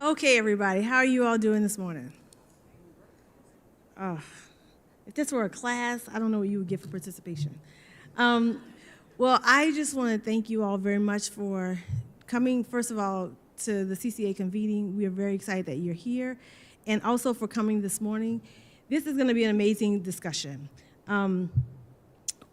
Okay, everybody, how are you all doing this morning? Oh, if this were a class, I don't know what you would get for participation. Um, well, I just want to thank you all very much for coming, first of all, to the CCA convening. We are very excited that you're here, and also for coming this morning. This is going to be an amazing discussion.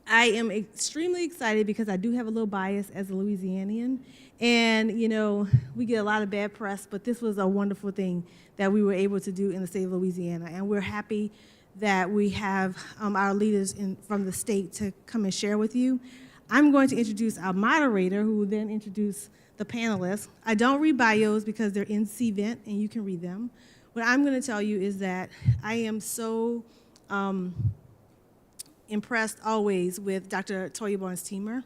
I am extremely excited because I do have a little bias as a Louisianian. And, you know, we get a lot of bad press, but this was a wonderful thing that we were able to do in the state of Louisiana. And we're happy that we have our leaders from the state to come and share with you. I'm going to introduce our moderator, who will then introduce the panelists. I don't read bios because they're in CVent, and you can read them. What I'm going to tell you is that I am so impressed always with Dr. Toya Barnes-Teamer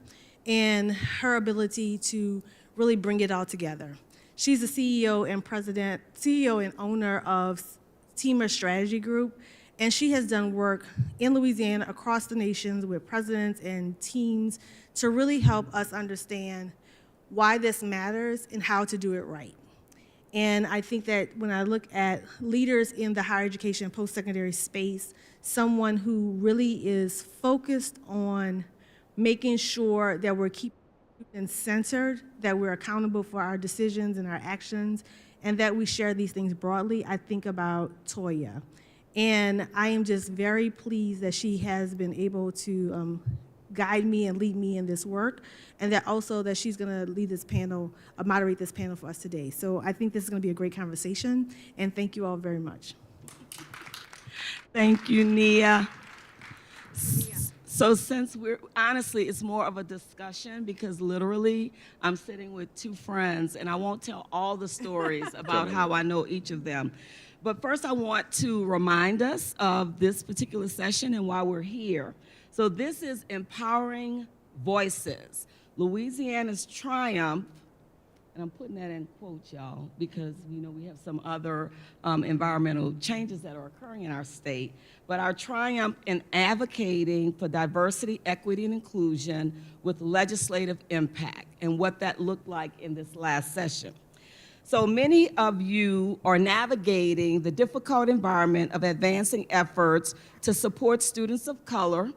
and her ability to really bring it all together. She's the CEO and owner of Teamer Strategy Group, and she has done work in Louisiana across the nations with presidents and teams to really help us understand why this matters and how to do it right. And I think that when I look at leaders in the higher education and post-secondary space, someone who really is focused on making sure that we're keeping and centered, that we're accountable for our decisions and our actions, and that we share these things broadly, I think about Toya. And I am just very pleased that she has been able to guide me and lead me in this work, and that also that she's going to lead this panel, moderate this panel for us today. So I think this is going to be a great conversation, and thank you all very much. Thank you, Nia. So since honestly, it's more of a discussion because literally I'm sitting with two friends and I won't tell all the stories about how I know each of them. But first I want to remind us of this particular session and why we're here. So this is Empowering Voices, Louisiana's Triumph, and I'm putting that in quotes, y'all, because we have some other environmental changes that are occurring in our state. But our triumph in advocating for diversity, equity, and inclusion with legislative impact, and what that looked like in this last session. So many of you are navigating the difficult environment of advancing efforts to support students of color,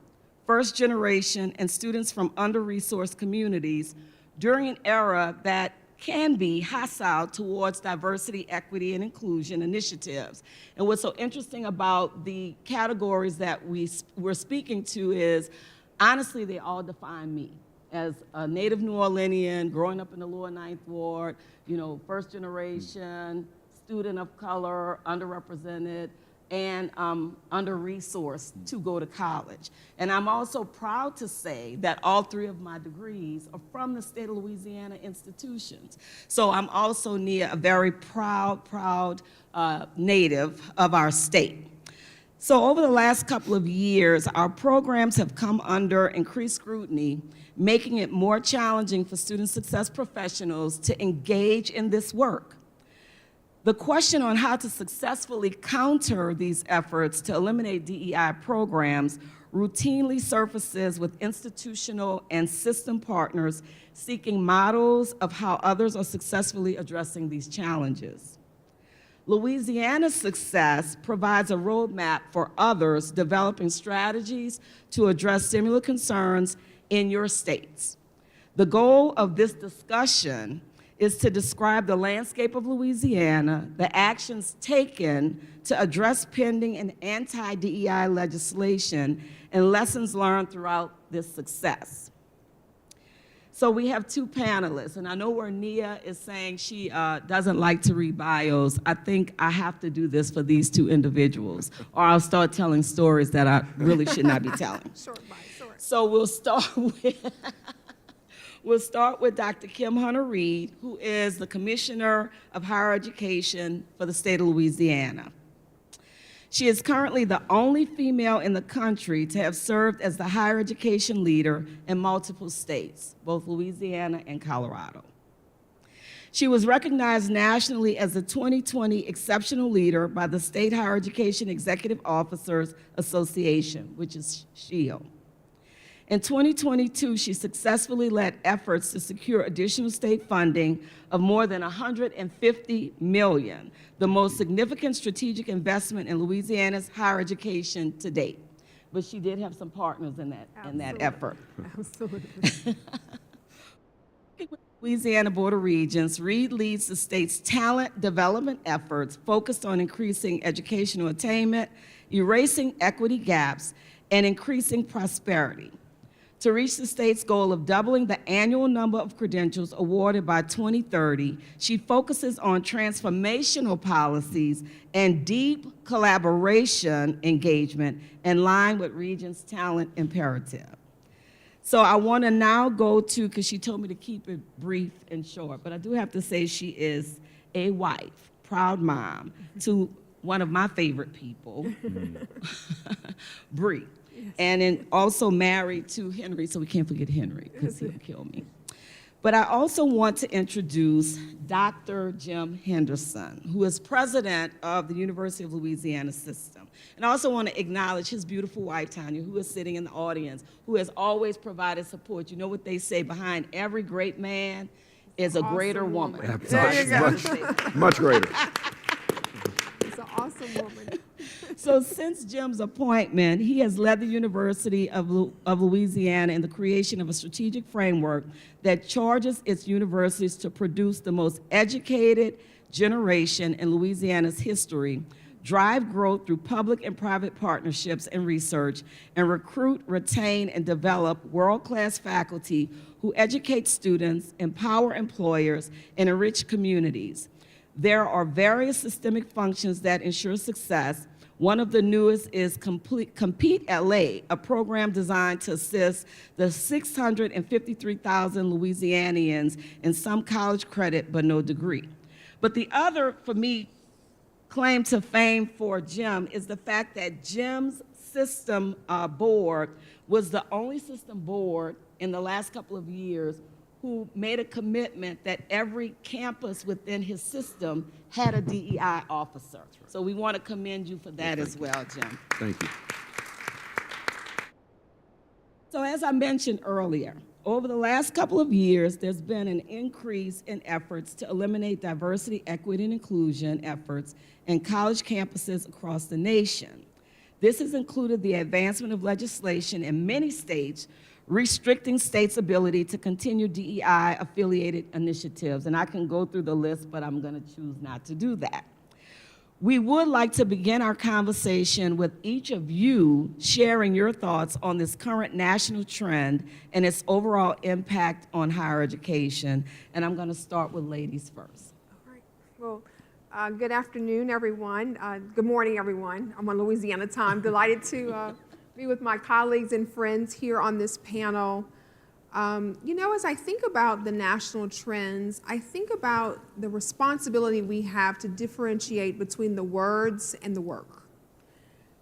first generation, and students from under-resourced communities during an era that can be hostile towards diversity, equity, and inclusion initiatives. And what's so interesting about the categories that we're speaking to is, honestly, they all define me. As a native New Orleanian, growing up in the lower Ninth Ward, first generation, student of color, underrepresented, and under-resourced to go to college. And I'm also proud to say that all three of my degrees are from the state of Louisiana institutions. So I'm also, Nia, a very proud native of our state. So over the last couple of years, our programs have come under increased scrutiny, making it more challenging for student success professionals to engage in this work. The question on how to successfully counter these efforts to eliminate DEI programs routinely surfaces with institutional and system partners seeking models of how others are successfully addressing these challenges. Louisiana's success provides a roadmap for others developing strategies to address similar concerns in your states. The goal of this discussion is to describe the landscape of Louisiana, the actions taken to address pending and anti-DEI legislation, and lessons learned throughout this success. So we have two panelists, and I know where Nia is saying she doesn't like to read bios. I think I have to do this for these two individuals, or I'll start telling stories that I really should not be telling. Short. So we'll start with Dr. Kim Hunter-Reid, who is the Commissioner of Higher Education for the state of Louisiana. She is currently the only female in the country to have served as the higher education leader in multiple states, both Louisiana and Colorado. She was recognized nationally as the 2020 Exceptional Leader by the State Higher Education Executive Officers Association, which is SHEO. In 2022, she successfully led efforts to secure additional state funding of more than $150 million, the most significant strategic investment in Louisiana's higher education to date. But she did have some partners in that effort. Absolutely. Louisiana Board of Regents, Reed leads the state's talent development efforts focused on increasing educational attainment, erasing equity gaps, and increasing prosperity. To reach the state's goal of doubling the annual number of credentials awarded by 2030, she focuses on transformational policies and deep collaboration engagement in line with Regents' talent imperative. So I want to now go to, because she told me to keep it brief and short, but I do have to say she is a wife, proud mom to one of my favorite people, Bree. Yes. And also married to Henry, so we can't forget Henry, because he'll kill me. But I also want to introduce Dr. Jim Henderson, who is president of the University of Louisiana system. And I also want to acknowledge his beautiful wife, Tanya, who is sitting in the audience, who has always provided support. You know what they say, behind every great man is a greater woman. Much greater. It's an awesome woman. So since Jim's appointment, he has led the University of Louisiana in the creation of a strategic framework that charges its universities to produce the most educated generation in Louisiana's history, drive growth through public and private partnerships and research, and recruit, retain, and develop world-class faculty who educate students, empower employers, and enrich communities. There are various systemic functions that ensure success. One of the newest is Compete LA, a program designed to assist the 653,000 Louisianians in some college credit but no degree. But the other, for me, claim to fame for Jim is the fact that Jim's system board was the only system board in the last couple of years who made a commitment that every campus within his system had a DEI officer. Right. So we want to commend you for that as well, Jim. Thank you. So as I mentioned earlier, over the last couple of years, there's been an increase in efforts to eliminate diversity, equity, and inclusion efforts in college campuses across the nation. This has included the advancement of legislation in many states restricting states' ability to continue DEI-affiliated initiatives. And I can go through the list, but I'm going to choose not to do that. We would like to begin our conversation with each of you sharing your thoughts on this current national trend and its overall impact on higher education. And I'm going to start with ladies first. All right. Well, good afternoon, everyone. Good morning, everyone. I'm on Louisiana time. Delighted to be with my colleagues and friends here on this panel. You know, as I think about the national trends, I think about the responsibility we have to differentiate between the words and the work.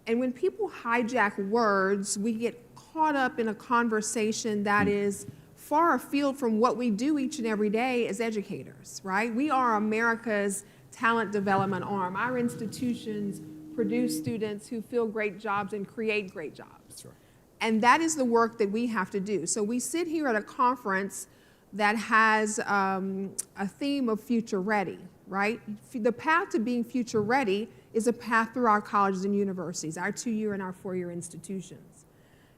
And when people hijack words, we get caught up in a conversation that is far afield from what we do each and every day as educators, right? We are America's talent development arm. Our institutions produce students who fill great jobs and create great jobs. That's right. And that is the work that we have to do. So we sit here at a conference that has a theme of future ready, right? The path to being future ready is a path through our colleges and universities, our 2-year and our 4-year institutions.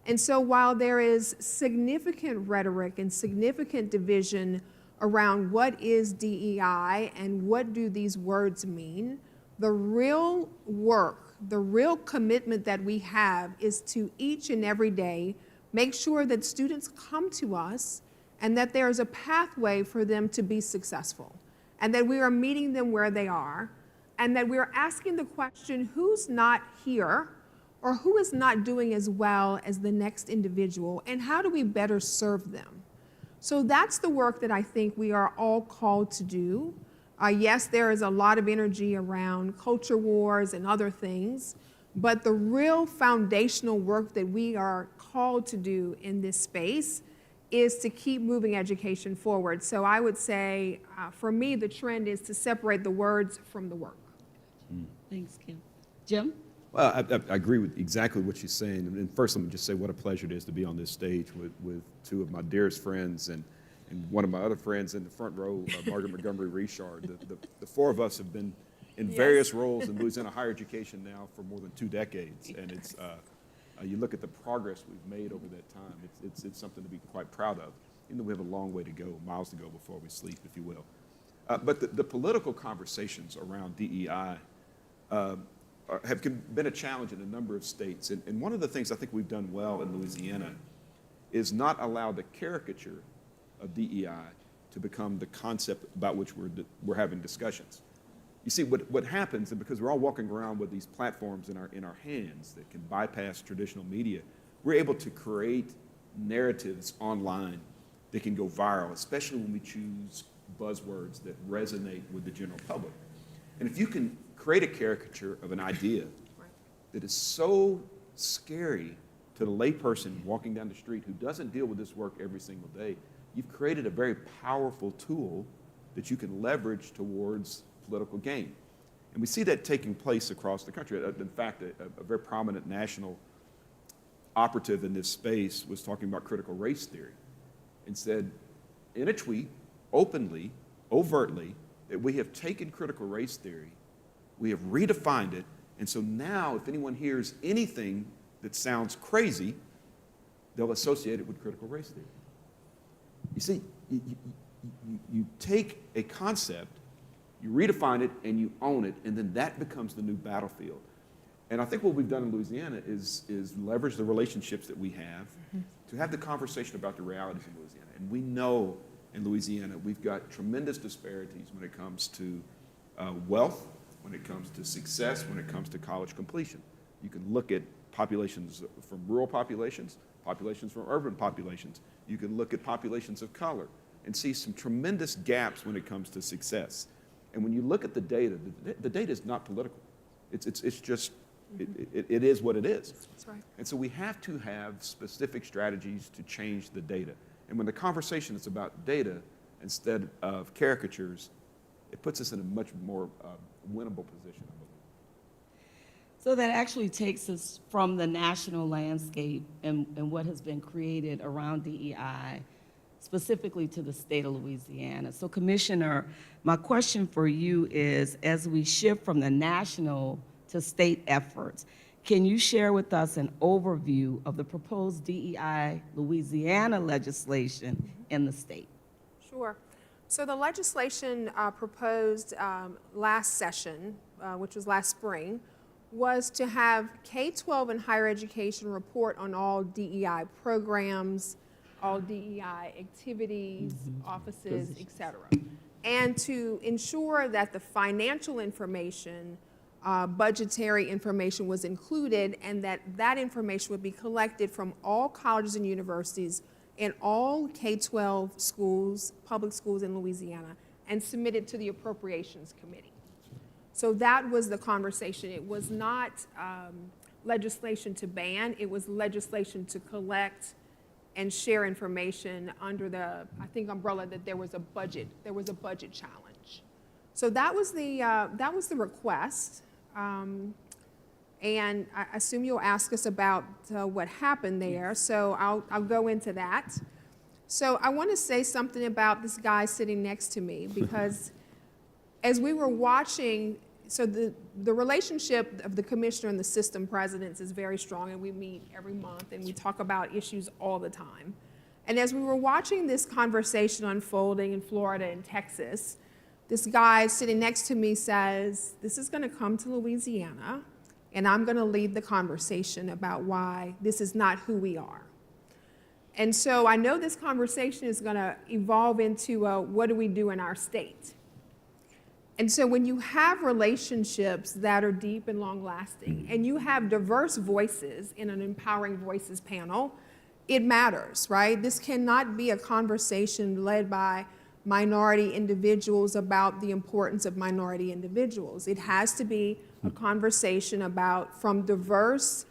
And so while there is significant rhetoric and significant division around what is DEI and what do these words mean, the real work, the real commitment that we have is to each and every day make sure that students come to us and that there is a pathway for them to be successful and that we are meeting them where they are and that we are asking the question, who's not here or who is not doing as well as the next individual, and how do we better serve them? So that's the work that I think we are all called to do. Yes, there is a lot of energy around culture wars and other things, but the real foundational work that we are called to do in this space is to keep moving education forward. So I would say, for me, the trend is to separate the words from the work. Thanks, Kim. Jim? Well, I agree with exactly what she's saying. And first, let me just say what a pleasure it is to be on this stage with two of my dearest friends and one of my other friends in the front row, Margaret Montgomery Richard. The four of us have been in various roles in Louisiana higher education now for more than 2 decades. And it's, you look at the progress we've made over that time, it's something to be quite proud of, even though we have a long way to go, miles to go before we sleep, if you will. But the political conversations around DEI have been a challenge in a number of states. And one of the things I think we've done well in Louisiana is not allow the caricature of DEI to become the concept about which we're having discussions. You see, what happens, and because we're all walking around with these platforms in our hands that can bypass traditional media, we're able to create narratives online that can go viral, especially when we choose buzzwords that resonate with the general public. And if you can create a caricature of an idea that is so scary to the layperson walking down the street who doesn't deal with this work every single day, you've created a very powerful tool that you can leverage towards political gain. And we see that taking place across the country. In fact, a very prominent national operative in this space was talking about critical race theory and said in a tweet, openly, overtly, that we have taken critical race theory, we have redefined it, and so now if anyone hears anything that sounds crazy, they'll associate it with critical race theory. You see, you take a concept, you redefine it, and you own it, and then that becomes the new battlefield. And I think what we've done in Louisiana is leverage the relationships that we have to have the conversation about the realities in Louisiana. And we know in Louisiana we've got tremendous disparities when it comes to wealth, when it comes to success, when it comes to college completion. You can look at populations from rural populations, populations from urban populations. You can look at populations of color and see some tremendous gaps when it comes to success. And when you look at the data is not political. It's just, it is what it is. That's right. And so we have to have specific strategies to change the data. And when the conversation is about data instead of caricatures, it puts us in a much more winnable position, I believe. So that actually takes us from the national landscape and what has been created around DEI, specifically to the state of Louisiana. So Commissioner, my question for you is, as we shift from the national to state efforts, can you share with us an overview of the proposed DEI Louisiana legislation in the state? Sure. So the legislation proposed last session, which was last spring, was to have K-12 and higher education report on all DEI programs, all DEI activities, offices, et cetera, and to ensure that the financial information, budgetary information was included, and that information would be collected from all colleges and universities in all K-12 schools, public schools in Louisiana, and submitted to the Appropriations Committee. So that was the conversation. It was not legislation to ban, it was legislation to collect and share information under the, I think, umbrella that there was a budget challenge. So that was the request. And I assume you'll ask us about what happened there, so I'll go into that. So I want to say something about this guy sitting next to me, because as we were watching, so the relationship of the commissioner and the system presidents is very strong, and we meet every month, and we talk about issues all the time. And as we were watching this conversation unfolding in Florida and Texas, this guy sitting next to me says, this is going to come to Louisiana, and I'm going to lead the conversation about why this is not who we are. And so I know this conversation is going to evolve into what do we do in our state? And so when you have relationships that are deep and long-lasting, and you have diverse voices in an Empowering Voices panel, it matters, right? This cannot be a conversation led by minority individuals about the importance of minority individuals. It has to be a conversation about, from diverse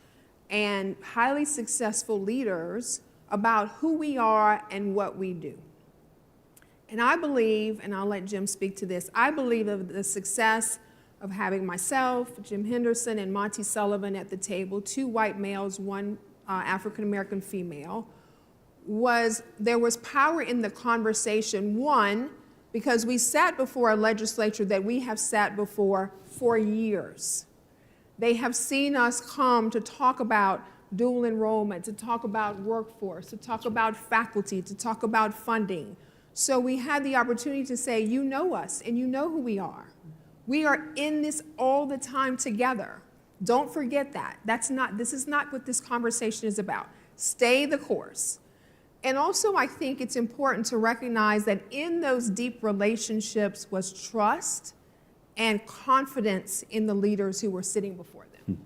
and highly successful leaders, about who we are and what we do. And I believe, and I'll let Jim speak to this, I believe that the success of having myself, Jim Henderson, and Monty Sullivan at the table, 2 white males, 1 African-American female, was there was power in the conversation. One, because we sat before a legislature that we have sat before for years. They have seen us come to talk about dual enrollment, to talk about workforce, to talk about faculty, to talk about funding. So we had the opportunity to say, you know us and you know who we are. We are in this all the time together. Don't forget that. This is not what this conversation is about. Stay the course. And also, I think it's important to recognize that in those deep relationships was trust and confidence in the leaders who were sitting before them.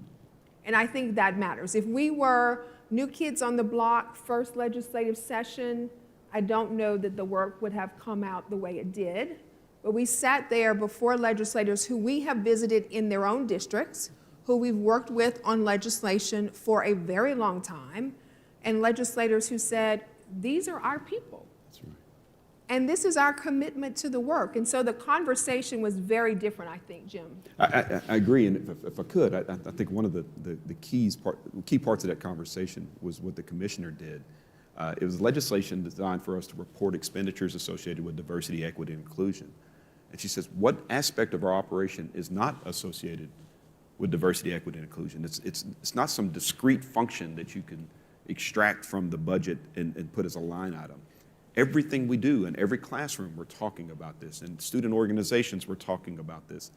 And I think that matters. If we were new kids on the block, first legislative session, I don't know that the work would have come out the way it did. But we sat there before legislators who we have visited in their own districts, who we've worked with on legislation for a very long time, and legislators who said, these are our people. That's right. And this is our commitment to the work. And so the conversation was very different, I think, Jim. I agree, and if I could, I think one of the key parts of that conversation was what the commissioner did. It was legislation designed for us to report expenditures associated with diversity, equity, and inclusion. And she says, what aspect of our operation is not associated with diversity, equity, and inclusion? It's not some discrete function that you can extract from the budget and put as a line item. Everything we do in every classroom, we're talking about this. In student organizations, we're talking about this.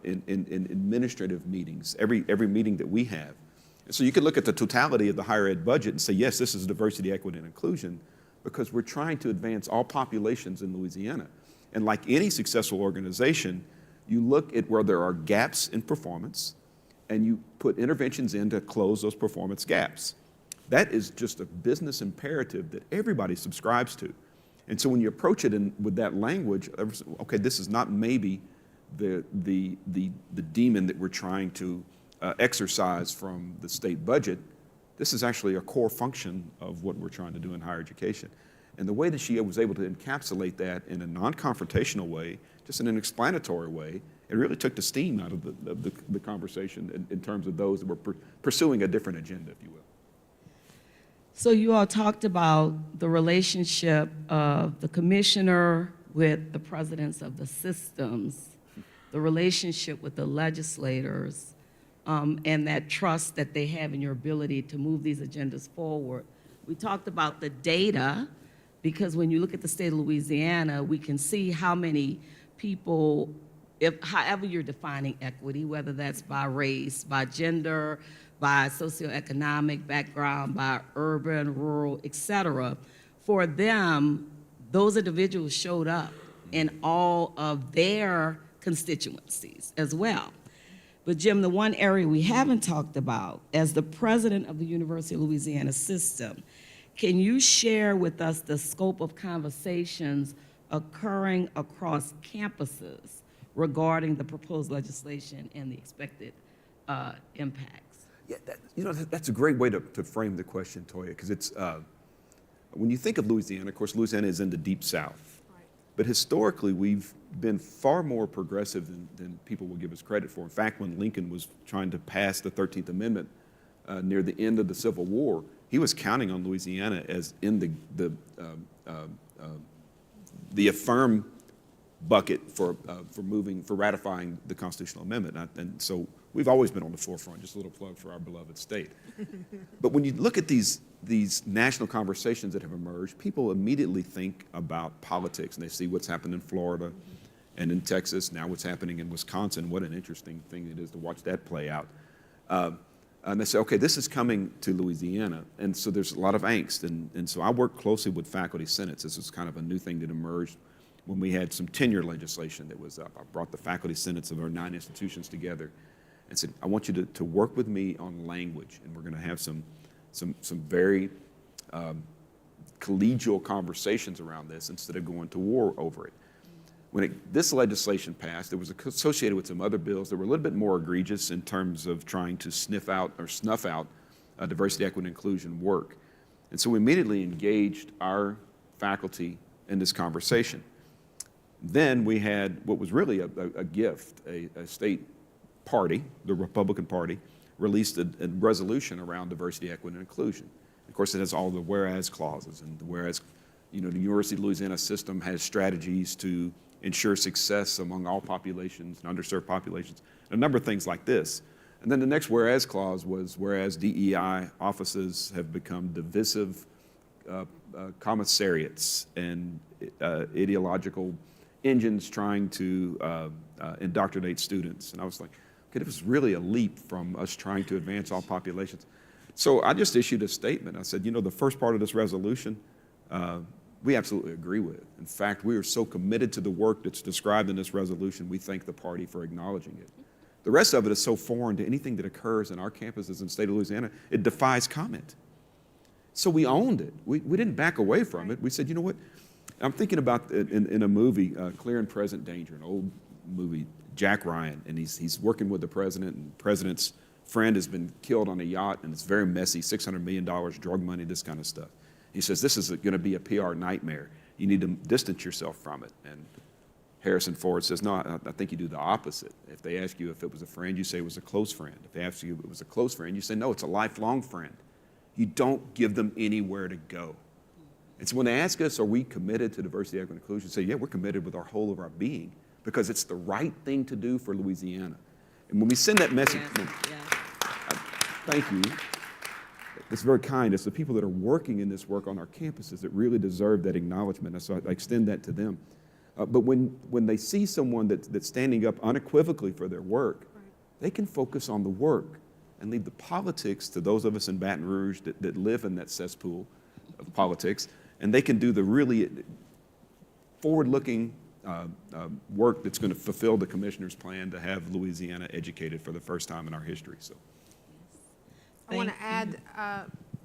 In administrative meetings, every meeting that we have. And so you can look at the totality of the higher ed budget and say, yes, this is diversity, equity, and inclusion, because we're trying to advance all populations in Louisiana. And like any successful organization, you look at where there are gaps in performance, and you put interventions in to close those performance gaps. That is just a business imperative that everybody subscribes to. And so when you approach it with that language, okay, this is not maybe the demon that we're trying to exercise from the state budget. This is actually a core function of what we're trying to do in higher education. And the way that she was able to encapsulate that in a non-confrontational way, just in an explanatory way, it really took the steam out of the conversation in terms of those that were pursuing a different agenda, if you will. So you all talked about the relationship of the commissioner with the presidents of the systems, the relationship with the legislators, and that trust that they have in your ability to move these agendas forward. We talked about the data, because when you look at the state of Louisiana, we can see how many people, however you're defining equity, whether that's by race, by gender, by socioeconomic background, by urban, rural, et cetera, for them, those individuals showed up in all of their constituencies as well. But Jim, the one area we haven't talked about, as the president of the University of Louisiana system, can you share with us the scope of conversations occurring across campuses regarding the proposed legislation and the expected impacts? Yeah, that's a great way to frame the question, Toya, because it's, when you think of Louisiana, of course, Louisiana is in the deep South. Right. But historically, we've been far more progressive than people will give us credit for. In fact, when Lincoln was trying to pass the 13th Amendment near the end of the Civil War, he was counting on Louisiana as in the affirm bucket for ratifying the constitutional amendment. And so we've always been on the forefront. Just a little plug for our beloved state. But when you look at these national conversations that have emerged, people immediately think about politics, and they see what's happened in Florida and in Texas, now what's happening in Wisconsin. What an interesting thing it is to watch that play out. And they say, okay, this is coming to Louisiana. And so there's a lot of angst. And so I work closely with faculty senates. This is kind of a new thing that emerged when we had some tenure legislation that was up. I brought the faculty senates of our 9 institutions together and said, I want you to work with me on language. And we're going to have some very collegial conversations around this instead of going to war over it. When this legislation passed, it was associated with some other bills that were a little bit more egregious in terms of trying to snuff out diversity, equity, and inclusion work. And so we immediately engaged our faculty in this conversation. Then we had what was really a gift, a state party, the Republican Party, released a resolution around diversity, equity, and inclusion. Of course, it has all the whereas clauses, and the whereas, you know, the University of Louisiana system has strategies to ensure success among all populations and underserved populations, a number of things like this. And then the next whereas clause was, whereas DEI offices have become divisive commissariats and ideological engines trying to indoctrinate students. And I was like, okay, it was really a leap from us trying to advance all populations. So I just issued a statement. I said, you know, the first part of this resolution, we absolutely agree with. In fact, we are so committed to the work that's described in this resolution, we thank the party for acknowledging it. The rest of it is so foreign to anything that occurs in our campuses in the state of Louisiana, it defies comment. So we owned it. We didn't back away from it. We said, you know what? I'm thinking about in a movie, Clear and Present Danger, an old movie, Jack Ryan, and he's working with the president, and the president's friend has been killed on a yacht, and it's very messy, $600 million, drug money, this kind of stuff. He says, this is going to be a PR nightmare. You need to distance yourself from it. And Harrison Ford says, no, I think you do the opposite. If they ask you if it was a friend, you say it was a close friend. If they ask you if it was a close friend, you say, no, it's a lifelong friend. You don't give them anywhere to go. And so when they ask us, are we committed to diversity, equity, and inclusion, we say, yeah, we're committed with our whole of our being, because it's the right thing to do for Louisiana. And when we send that message, thank you. It's very kind. It's the people that are working in this work on our campuses that really deserve that acknowledgement. And so I extend that to them. But when they see someone that's standing up unequivocally for their work, they can focus on the work and leave the politics to those of us in Baton Rouge that live in that cesspool of politics. And they can do the really forward-looking work that's going to fulfill the commissioner's plan to have Louisiana educated for the first time in our history. So, I want to add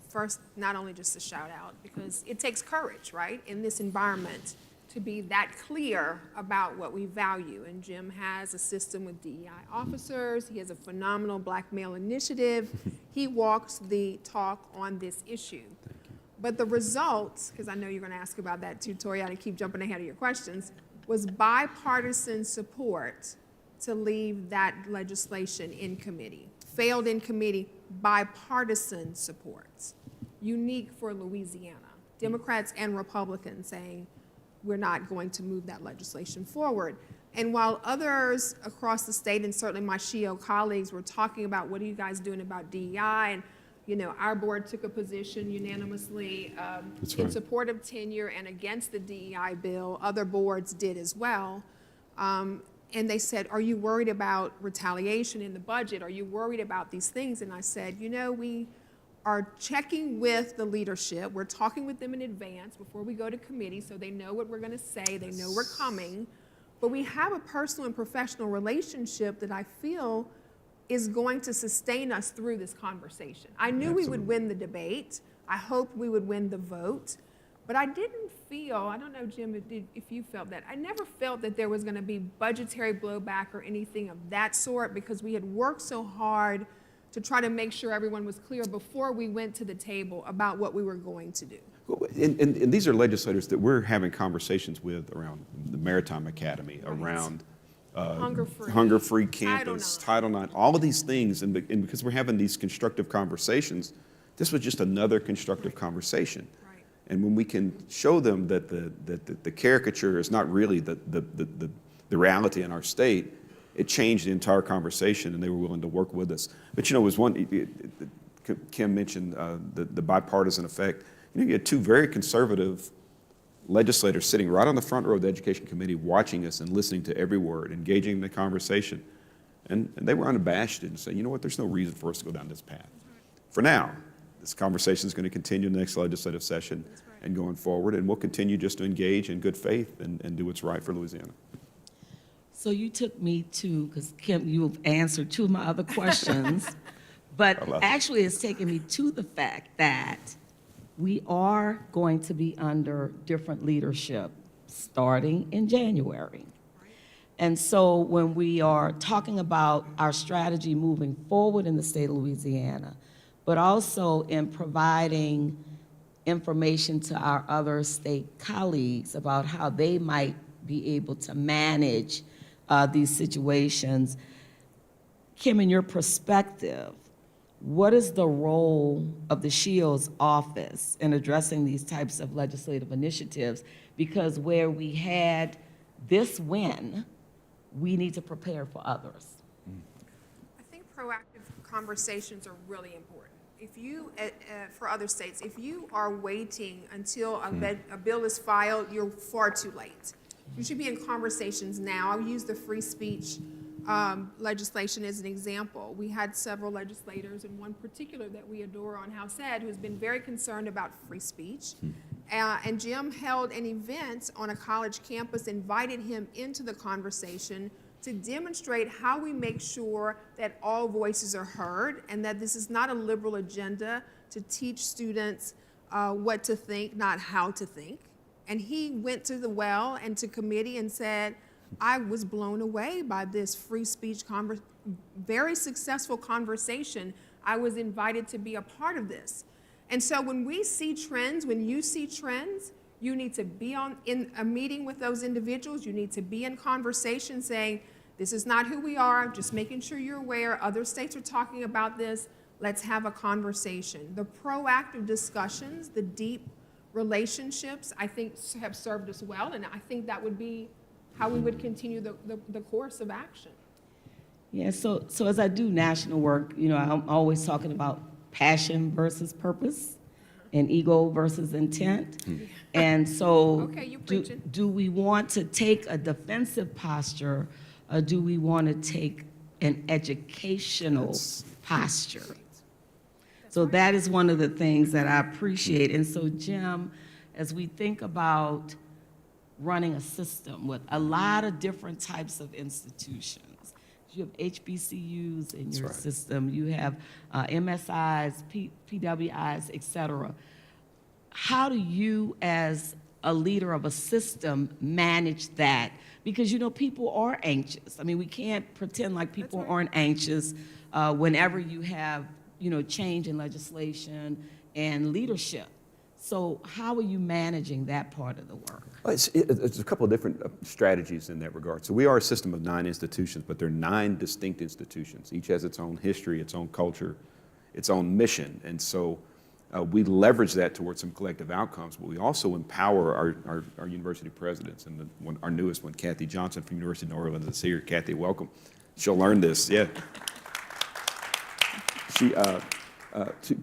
first, not only just a shout out, because it takes courage, right, in this environment to be that clear about what we value. And Jim has a system with DEI officers. He has a phenomenal Black Male Initiative. He walks the talk on this issue. But the results, because I know you're going to ask about that too, Tori, I keep jumping ahead of your questions, was bipartisan support to leave that legislation in committee. Failed in committee, bipartisan support. Unique for Louisiana. Democrats and Republicans saying we're not going to move that legislation forward. And while others across the state, and certainly my SHIO colleagues, were talking about what are you guys doing about DEI, and you know, our board took a position unanimously in support of tenure and against the DEI bill. Other boards did as well. And they said, are you worried about retaliation in the budget? Are you worried about these things? And I said, you know, we are checking with the leadership. We're talking with them in advance before we go to committee so they know what we're going to say. They know we're coming. But we have a personal and professional relationship that I feel is going to sustain us through this conversation. I knew we would win the debate. I hoped we would win the vote. But I didn't feel, I don't know, Jim, if you felt that. I never felt that there was going to be budgetary blowback or anything of that sort, because we had worked so hard to try to make sure everyone was clear before we went to the table about what we were going to do. And these are legislators that we're having conversations with around the Maritime Academy, around Hunger-Free Campus, Title IX, all of these things. And because we're having these constructive conversations, this was just another constructive conversation. And when we can show them that the caricature is not really the reality in our state, it changed the entire conversation, and they were willing to work with us. But you know, it was Kim mentioned the bipartisan effect. You know, you had two very conservative legislators sitting right on the front row of the Education Committee, watching us and listening to every word, engaging in the conversation. And they were unabashed and saying, you know what, there's no reason for us to go down this path. For now, this conversation is going to continue in the next legislative session and going forward, and we'll continue just to engage in good faith and do what's right for Louisiana. So you took me to, because Kim, you've answered two of my other questions, but actually it's taken me to the fact that we are going to be under different leadership starting in January. And so when we are talking about our strategy moving forward in the state of Louisiana, but also in providing information to our other state colleagues about how they might be able to manage these situations. Kim, in your perspective, what is the role of the SHIELD's office in addressing these types of legislative initiatives? Because where we had this win, we need to prepare for others. I think proactive conversations are really important. If you, for other states, if you are waiting until a bill is filed, you're far too late. You should be in conversations now. I'll use the free speech legislation as an example. We had several legislators, and one particular that we adore on House Ed, who's been very concerned about free speech. And Jim held an event on a college campus, invited him into the conversation to demonstrate how we make sure that all voices are heard and that this is not a liberal agenda to teach students what to think, not how to think. And he went to the well and to committee and said, I was blown away by this free speech, very successful conversation. I was invited to be a part of this. And so when we see trends, when you see trends, you need to be in a meeting with those individuals. You need to be in conversation saying, this is not who we are, just making sure you're aware. Other states are talking about this. Let's have a conversation. The proactive discussions, the deep relationships, I think have served us well, and I think that would be how we would continue the course of action. Yeah, so as I do national work, you know, I'm always talking about passion versus purpose and ego versus intent. And so Okay, you preaching. do we want to take a defensive posture, or do we want to take an educational posture? So that is one of the things that I appreciate. And so, Jim, as we think about running a system with a lot of different types of institutions, you have HBCUs in your system, you have MSIs, PWIs, et cetera. How do you, as a leader of a system, manage that? Because, you know, people are anxious. I mean, we can't pretend like people aren't anxious whenever you have, you know, change in legislation and leadership. So how are you managing that part of the work? Well, it's a couple of different strategies in that regard. So we are a system of 9 institutions, but they're 9 distinct institutions. Each has its own history, its own culture, its own mission. And so we leverage that towards some collective outcomes, but we also empower our university presidents. And our newest one, Kathy Johnson from University of New Orleans, is here. Kathy, welcome. She'll learn this, yeah. She,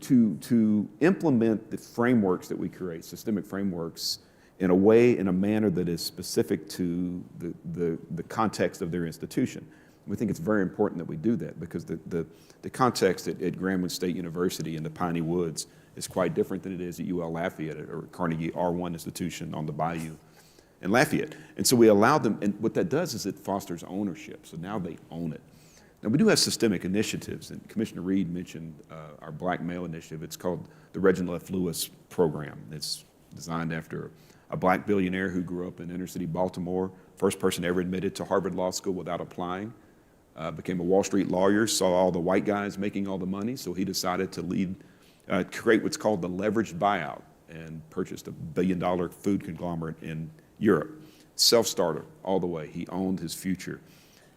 to implement the frameworks that we create, systemic frameworks, in a way, in a manner that is specific to the context of their institution. We think it's very important that we do that because the context at Grambling State University in the Piney Woods is quite different than it is at UL Lafayette or Carnegie R1 institution on the Bayou in Lafayette. And so we allow them, and what that does is it fosters ownership. So now they own it. Now, we do have systemic initiatives, and Commissioner Reed mentioned our Black Male Initiative. It's called the Reginald F. Lewis Program. It's designed after a Black billionaire who grew up in inner city Baltimore, first person ever admitted to Harvard Law School without applying, became a Wall Street lawyer, saw all the white guys making all the money, so he decided to create what's called the leveraged buyout and purchased $1 billion food conglomerate in Europe. Self-starter all the way. He owned his future.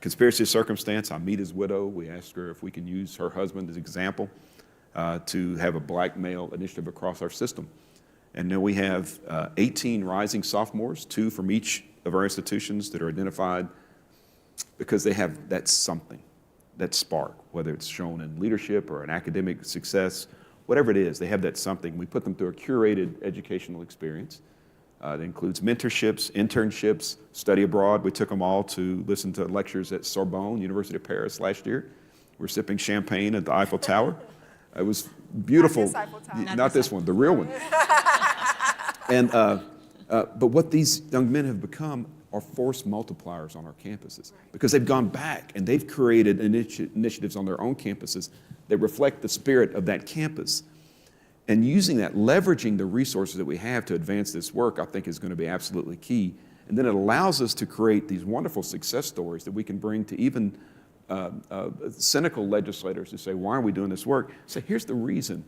Conspiracy of circumstance, I meet his widow. We asked her if we can use her husband as example to have a Black male initiative across our system. And then we have 18 rising sophomores, 2 from each of our institutions that are identified because they have that something, that spark, whether it's shown in leadership or an academic success, whatever it is, they have that something. We put them through a curated educational experience. It includes mentorships, internships, study abroad. We took them all to listen to lectures at Sorbonne, University of Paris last year. We're sipping champagne at the Eiffel Tower. It was beautiful. Not this Eiffel Tower. Not this one, the real one. And, but what these young men have become are force multipliers on our campuses because they've gone back and they've created initiatives on their own campuses that reflect the spirit of that campus. And using that, leveraging the resources that we have to advance this work, I think is going to be absolutely key. And then it allows us to create these wonderful success stories that we can bring to even cynical legislators who say, why are we doing this work? Say, here's the reason.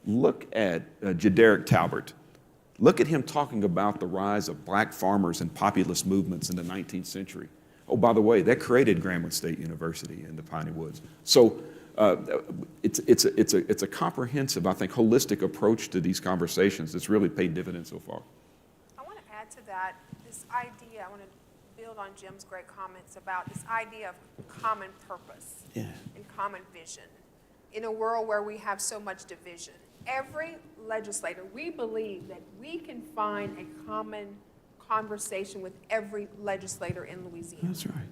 Look at Jaderick Talbert. Look at him talking about the rise of black farmers and populist movements in the 19th century. Oh, by the way, that created Grambling State University in the Piney Woods. So it's a comprehensive, I think, holistic approach to these conversations that's really paid dividends so far. I want to add to that this idea. I want to build on Jim's great comments about this idea of common purpose and common vision in a world where we have so much division. Every legislator, we believe that we can find a common conversation with every legislator in Louisiana. That's right.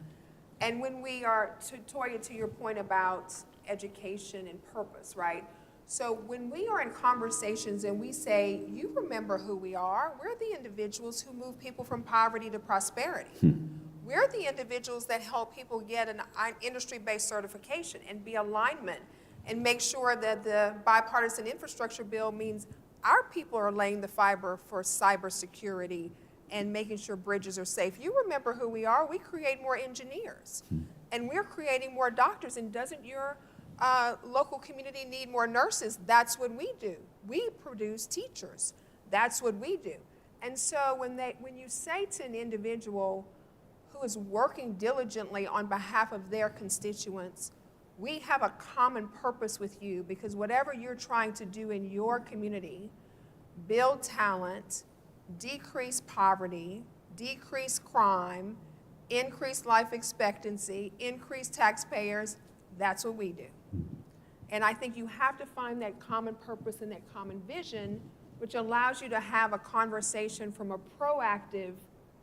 And when we are, Toya, to your point about education and purpose, right? So when we are in conversations and we say, you remember who we are, we're the individuals who move people from poverty to prosperity. We're the individuals that help people get an industry-based certification and be alignment and make sure that the bipartisan infrastructure bill means our people are laying the fiber for cybersecurity and making sure bridges are safe. You remember who we are. We create more engineers, and we're creating more doctors. And doesn't your local community need more nurses? That's what we do. We produce teachers. That's what we do. And so when you say to an individual who is working diligently on behalf of their constituents, we have a common purpose with you, because whatever you're trying to do in your community, build talent, decrease poverty, decrease crime, increase life expectancy, increase taxpayers, that's what we do. And I think you have to find that common purpose and that common vision, which allows you to have a conversation from a proactive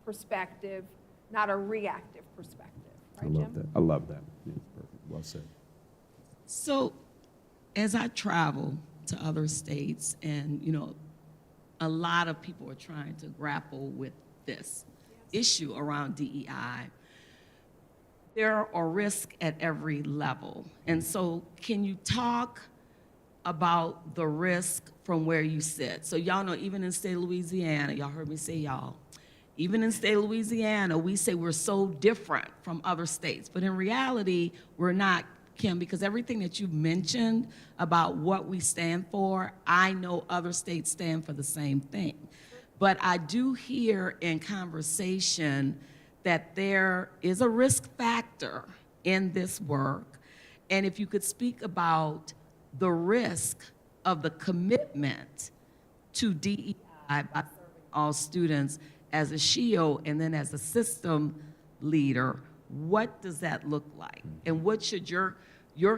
perspective, not a reactive perspective. Right, Jim? That. I love that. Yeah, perfect. Well said. So as I travel to other states, and a lot of people are trying to grapple with this issue around DEI, there are risks at every level. And so can you talk about the risk from where you sit? So y'all know, even in the state of Louisiana, y'all heard me say y'all, even in the state of Louisiana, we say we're so different from other states. But in reality, we're not, Kim, because everything that you mentioned about what we stand for, I know other states stand for the same thing. But I do hear in conversation that there is a risk factor in this work. And if you could speak about the risk of the commitment to DEI by serving all students as a SHIO and then as a system leader, what does that look like? And what should your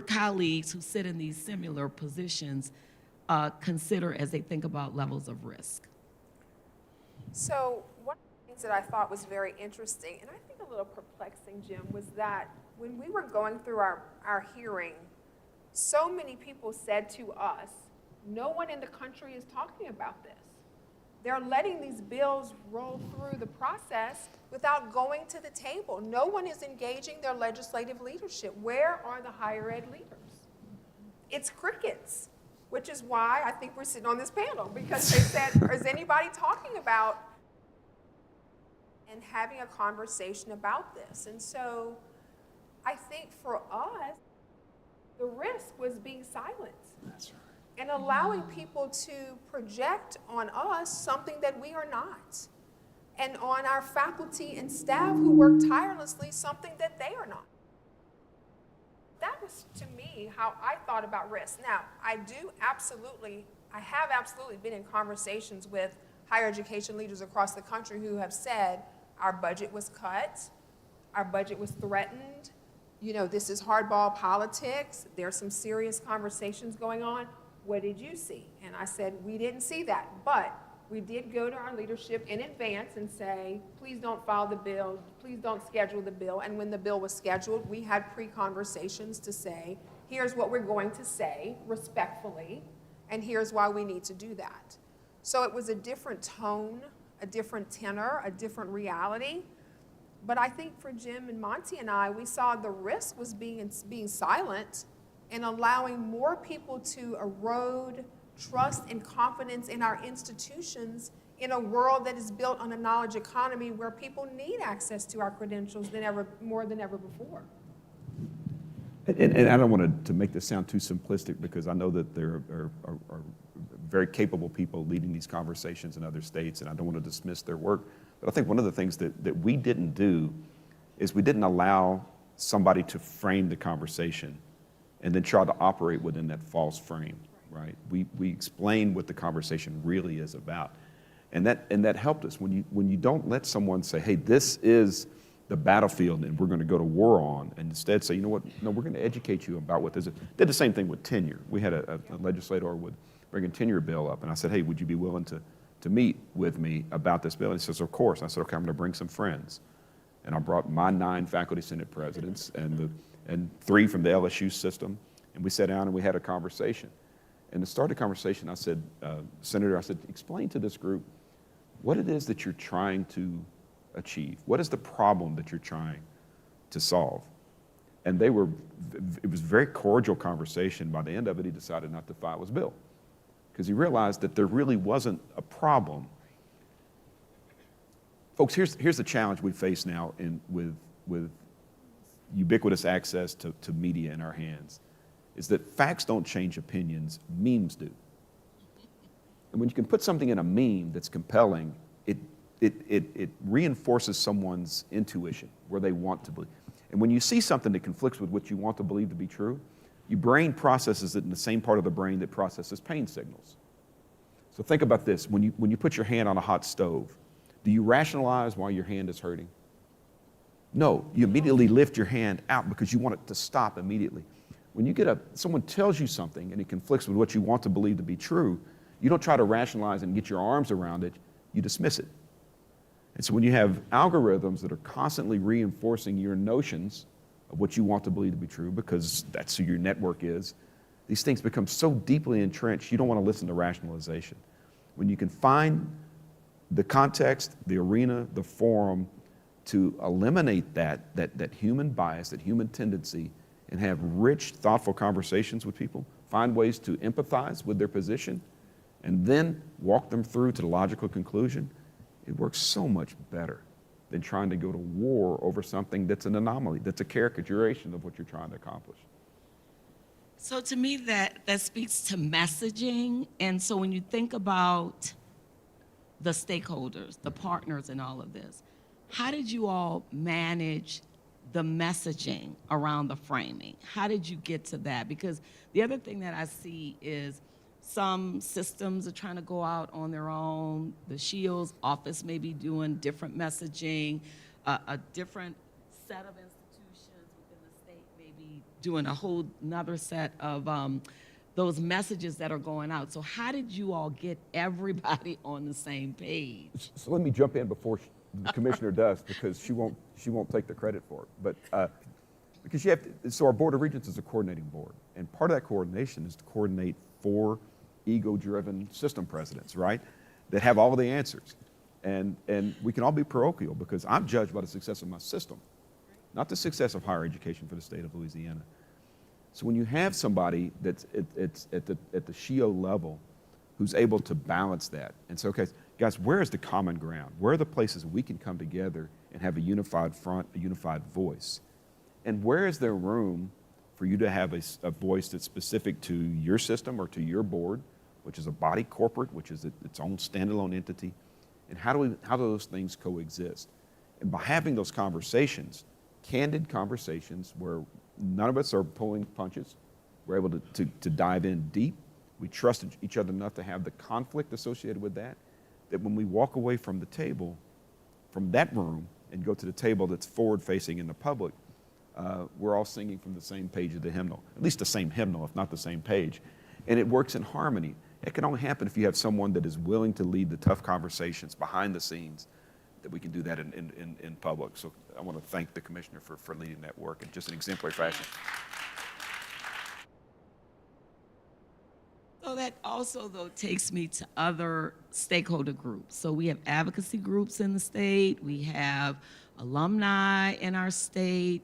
colleagues who sit in these similar positions consider as they think about levels of risk? So one of the things that I thought was very interesting, and I think a little perplexing, Jim, was that when we were going through our hearing, so many people said to us, no one in the country is talking about this. They're letting these bills roll through the process without going to the table. No one is engaging their legislative leadership. Where are the higher ed leaders? It's crickets, which is why I think we're sitting on this panel, because they said, is anybody talking about and having a conversation about this? And so I think for us, the risk was being silent. That's right. And allowing people to project on us something that we are not. And on our faculty and staff who work tirelessly, something that they are not. That was, to me, how I thought about risk. Now, I have absolutely been in conversations with higher education leaders across the country who have said, our budget was cut, our budget was threatened, this is hardball politics, there's some serious conversations going on. What did you see? And I said, we didn't see that, but we did go to our leadership in advance and say, please don't file the bill, please don't schedule the bill. And when the bill was scheduled, we had pre-conversations to say, here's what we're going to say respectfully, and here's why we need to do that. So it was a different tone, a different tenor, a different reality. But I think for Jim and Monty and I, we saw the risk was being silent and allowing more people to erode trust and confidence in our institutions in a world that is built on a knowledge economy where people need access to our credentials more than ever before. And I don't want to make this sound too simplistic, because I know that there are very capable people leading these conversations in other states, and I don't want to dismiss their work. But I think one of the things that we didn't do is we didn't allow somebody to frame the conversation and then try to operate within that false frame, right? We explained what the conversation really is about. And that helped us. When you don't let someone say, hey, this is the battlefield and we're going to go to war on, and instead say, you know what, no, we're going to educate you about what this is. Did the same thing with tenure. We had a legislator would bring a tenure bill up, and I said, hey, would you be willing to meet with me about this bill? And he says, of course. I said, okay, I'm going to bring some friends. And I brought my 9 faculty senate presidents and 3 from the LSU system, and we sat down and we had a conversation. And to start the conversation, I said, Senator, I said, explain to this group what it is that you're trying to achieve. What is the problem that you're trying to solve? And it was a very cordial conversation. By the end of it, he decided not to file his bill because he realized that there really wasn't a problem. Folks, here's the challenge we face now with ubiquitous access to media in our hands, is that facts don't change opinions, memes do. And when you can put something in a meme that's compelling, it reinforces someone's intuition, where they want to believe. And when you see something that conflicts with what you want to believe to be true, your brain processes it in the same part of the brain that processes pain signals. So think about this. When you put your hand on a hot stove, do you rationalize why your hand is hurting? No, you immediately lift your hand out because you want it to stop immediately. When you someone tells you something and it conflicts with what you want to believe to be true, you don't try to rationalize and get your arms around it, you dismiss it. And so when you have algorithms that are constantly reinforcing your notions of what you want to believe to be true, because that's who your network is, these things become so deeply entrenched, you don't want to listen to rationalization. When you can find the context, the arena, the forum to eliminate that human bias, that human tendency, and have rich, thoughtful conversations with people, find ways to empathize with their position, and then walk them through to the logical conclusion, it works so much better than trying to go to war over something that's an anomaly, that's a caricaturation of what you're trying to accomplish. So to me, that speaks to messaging. And so when you think about the stakeholders, the partners in all of this, how did you all manage the messaging around the framing? How did you get to that? Because the other thing that I see is some systems are trying to go out on their own. The SHIELD's office may be doing different messaging. A different set of institutions within the state may be doing a whole another set of those messages that are going out. So how did you all get everybody on the same page? So let me jump in before the commissioner does, because she won't take the credit for it. But because so our Board of Regents is a coordinating board, and part of that coordination is to coordinate 4 ego-driven system presidents, right, that have all the answers. And we can all be parochial because I'm judged by the success of my system, not the success of higher education for the state of Louisiana. So when you have somebody that's at the SHIO level who's able to balance that and say, okay, guys, where is the common ground? Where are the places we can come together and have a unified front, a unified voice? And where is there room for you to have a voice that's specific to your system or to your board, which is a body corporate, which is its own standalone entity? And how do those things coexist? And by having those conversations, candid conversations where none of us are pulling punches, we're able to dive in deep. We trust each other enough to have the conflict associated with that when we walk away from the table, from that room, and go to the table that's forward-facing in the public, we're all singing from the same page of the hymnal, at least the same hymnal, if not the same page. And it works in harmony. It can only happen if you have someone that is willing to lead the tough conversations behind the scenes, that we can do that in public. So I want to thank the commissioner for leading that work in just an exemplary fashion. So that also, though, takes me to other stakeholder groups. So we have advocacy groups in the state. We have alumni in our state.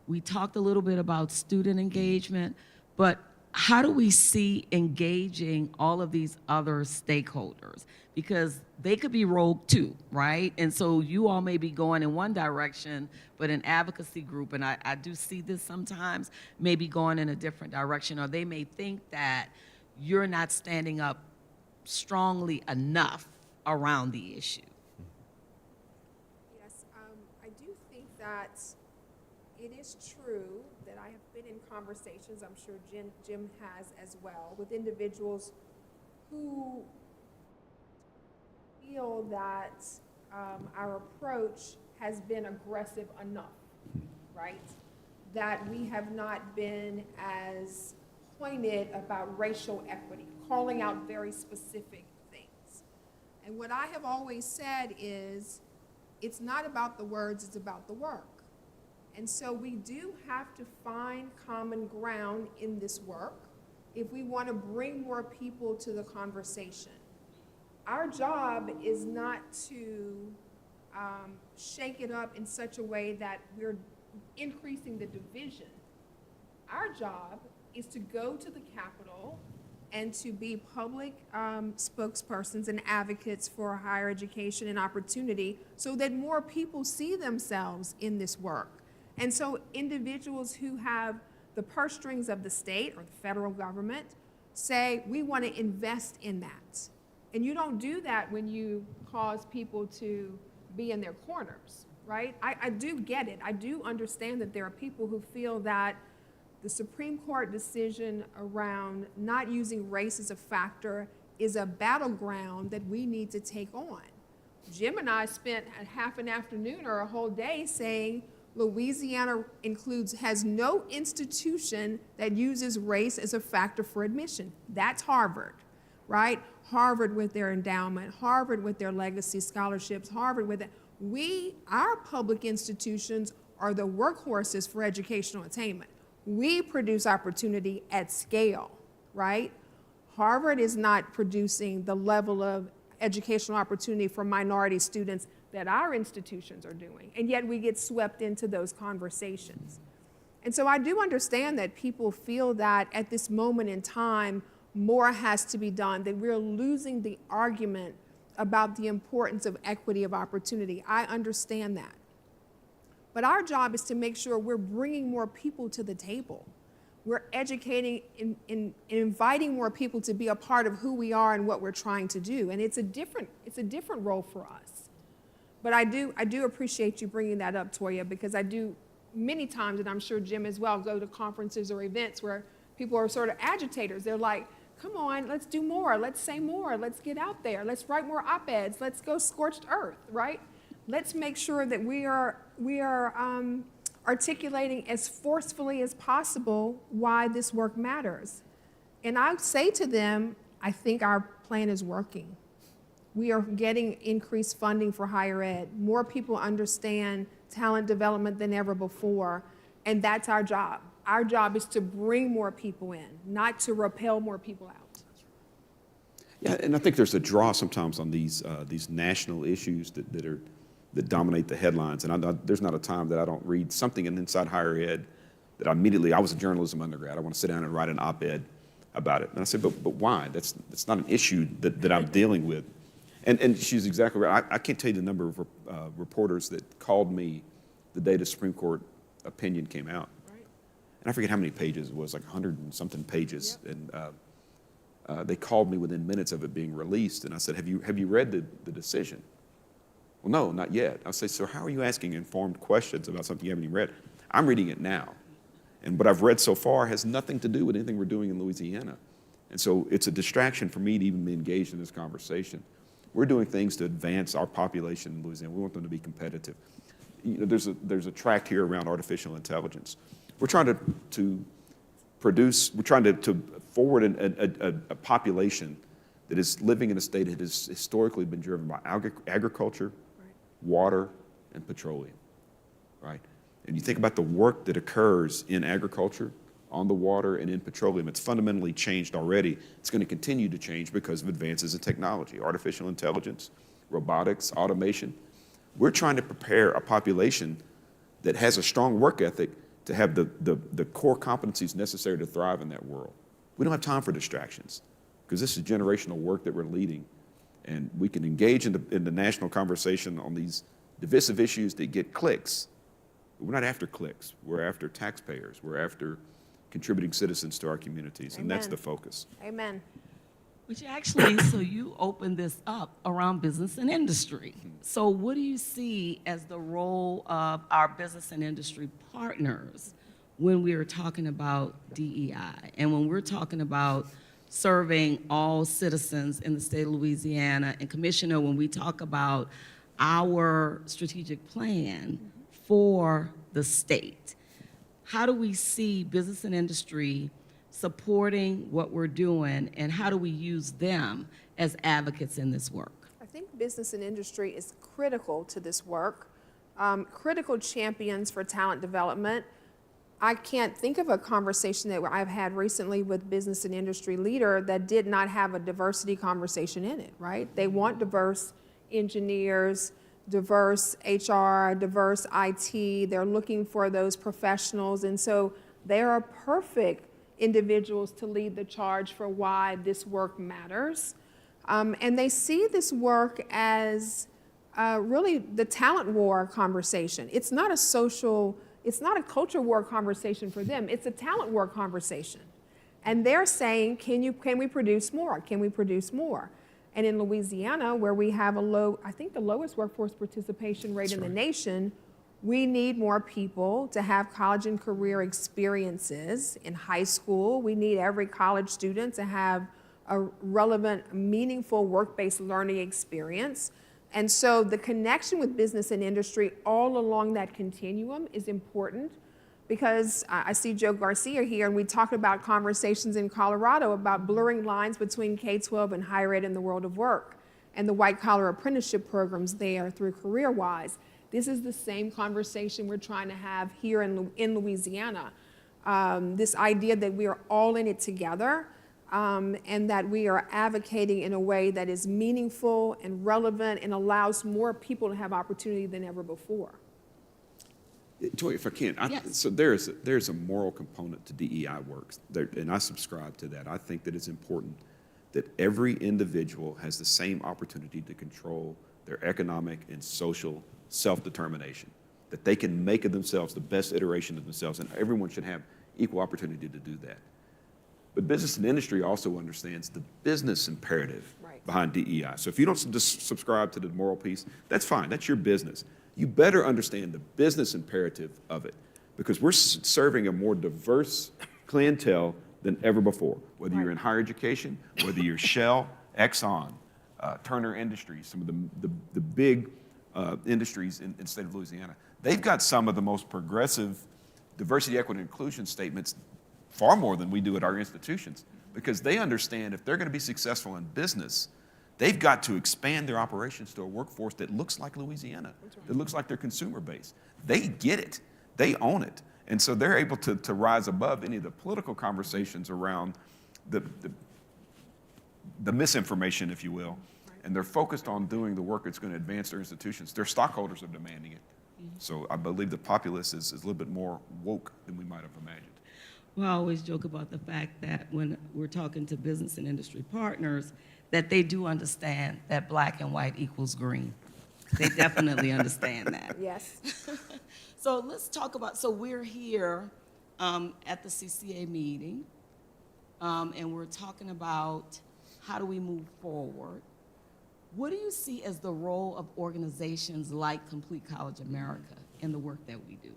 We talked a little bit about student engagement, but how do we see engaging all of these other stakeholders? Because they could be rogue too, right? And so you all may be going in one direction, but an advocacy group, and I do see this sometimes, may be going in a different direction, or they may think that you're not standing up strongly enough around the issue. Yes, I do think that it is true that I have been in conversations, I'm sure Jim has as well, with individuals who feel that our approach has been aggressive enough, right? That we have not been as pointed about racial equity, calling out very specific things. And what I have always said is, it's not about the words, it's about the work. And so we do have to find common ground in this work if we want to bring more people to the conversation. Our job is not to shake it up in such a way that we're increasing the division. Our job is to go to the Capitol and to be public spokespersons and advocates for higher education and opportunity so that more people see themselves in this work. And so individuals who have the purse strings of the state or the federal government say, we want to invest in that. And you don't do that when you cause people to be in their corners, right? I do get it. I do understand that there are people who feel that the Supreme Court decision around not using race as a factor is a battleground that we need to take on. Jim and I spent a half an afternoon or a whole day saying Louisiana has no institution that uses race as a factor for admission. That's Harvard, right? Harvard with their endowment, Harvard with their legacy scholarships, Harvard with it. Our public institutions are the workhorses for educational attainment. We produce opportunity at scale, right? Harvard is not producing the level of educational opportunity for minority students that our institutions are doing, and yet we get swept into those conversations. And so I do understand that people feel that at this moment in time, more has to be done, that we're losing the argument about the importance of equity of opportunity. I understand that. But our job is to make sure we're bringing more people to the table. We're educating and inviting more people to be a part of who we are and what we're trying to do. And it's a different role for us. But I do appreciate you bringing that up, Toya, because I do many times, and I'm sure Jim as well, go to conferences or events where people are sort of agitators. They're like, come on, let's do more, let's say more, let's get out there, let's write more op-eds, let's go scorched earth, right? Let's make sure that we are articulating as forcefully as possible why this work matters. And I say to them, I think our plan is working. We are getting increased funding for higher ed. More people understand talent development than ever before, and that's our job. Our job is to bring more people in, not to repel more people out. Yeah, and I think there's a draw sometimes on these national issues that dominate the headlines. And there's not a time that I don't read something inside higher ed that I was a journalism undergrad. I want to sit down and write an op-ed about it. And I said, but why? That's not an issue that I'm dealing with. And she's exactly right. I can't tell you the number of reporters that called me the day the Supreme Court opinion came out. Right. And I forget how many pages it was, like 100 and something pages. Yep. And they called me within minutes of it being released. And I said, have you read the decision? Well, no, not yet. I say, so how are you asking informed questions about something you haven't even read? I'm reading it now. And what I've read so far has nothing to do with anything we're doing in Louisiana. And so it's a distraction for me to even be engaged in this conversation. We're doing things to advance our population in Louisiana. We want them to be competitive. You know, there's a track here around artificial intelligence. We're trying to forward a population that is living in a state that has historically been driven by agriculture, water, and petroleum, right? And you think about the work that occurs in agriculture, on the water, and in petroleum. It's fundamentally changed already. It's going to continue to change because of advances in technology, artificial intelligence, robotics, automation. We're trying to prepare a population that has a strong work ethic to have the core competencies necessary to thrive in that world. We don't have time for distractions because this is generational work that we're leading. And we can engage in the national conversation on these divisive issues that get clicks. But we're not after clicks. We're after taxpayers. We're after contributing citizens to our communities. Amen. And that's the focus. Amen. Which actually, so you opened this up around business and industry. So what do you see as the role of our business and industry partners when we are talking about DEI and when we're talking about serving all citizens in the state of Louisiana? And Commissioner, when we talk about our strategic plan for the state, how do we see business and industry supporting what we're doing, and how do we use them as advocates in this work? I think business and industry is critical to this work, critical champions for talent development. I can't think of a conversation that I've had recently with business and industry leader that did not have a diversity conversation in it, right? They want diverse engineers, diverse HR, diverse IT. They're looking for those professionals, and so they are perfect individuals to lead the charge for why this work matters. And they see this work as really the talent war conversation. It's not a culture war conversation for them. It's a talent war conversation. And they're saying, can we produce more? Can we produce more? And in Louisiana, where we have I think the lowest workforce participation rate in the nation, we need more people to have college and career experiences in high school. We need every college student to have a relevant, meaningful work-based learning experience. And so the connection with business and industry all along that continuum is important, because I see Joe Garcia here, and we talked about conversations in Colorado about blurring lines between K-12 and higher ed in the world of work, and the white-collar apprenticeship programs there through CareerWise. This is the same conversation we're trying to have here in Louisiana. This idea that we are all in it together, and that we are advocating in a way that is meaningful and relevant and allows more people to have opportunity than ever before. Toy, if I can, Yes. so there's a moral component to DEI work, and I subscribe to that. I think that it's important that every individual has the same opportunity to control their economic and social self-determination, that they can make of themselves the best iteration of themselves, and everyone should have equal opportunity to do that. But business and industry also understands the business imperative behind DEI. So if you don't subscribe to the moral piece, that's fine, that's your business. You better understand the business imperative of it, because we're serving a more diverse clientele than ever before, whether you're in higher education, whether you're Shell, Exxon, Turner Industries, some of the big industries in the state of Louisiana. They've got some of the most progressive diversity, equity, and inclusion statements, far more than we do at our institutions, because they understand if they're going to be successful in business, they've got to expand their operations to a workforce that looks like Louisiana, that looks like their consumer base. They get it. They own it. And so they're able to rise above any of the political conversations around the misinformation, if you will, and they're focused on doing the work that's going to advance their institutions. Their stockholders are demanding it. So I believe the populace is a little bit more woke than we might have imagined. Well, I always joke about the fact that when we're talking to business and industry partners, that they do understand that black and white equals green. They definitely understand that. Yes. So let's talk about, so we're here at the CCA meeting, and we're talking about how do we move forward. What do you see as the role of organizations like Complete College America in the work that we do?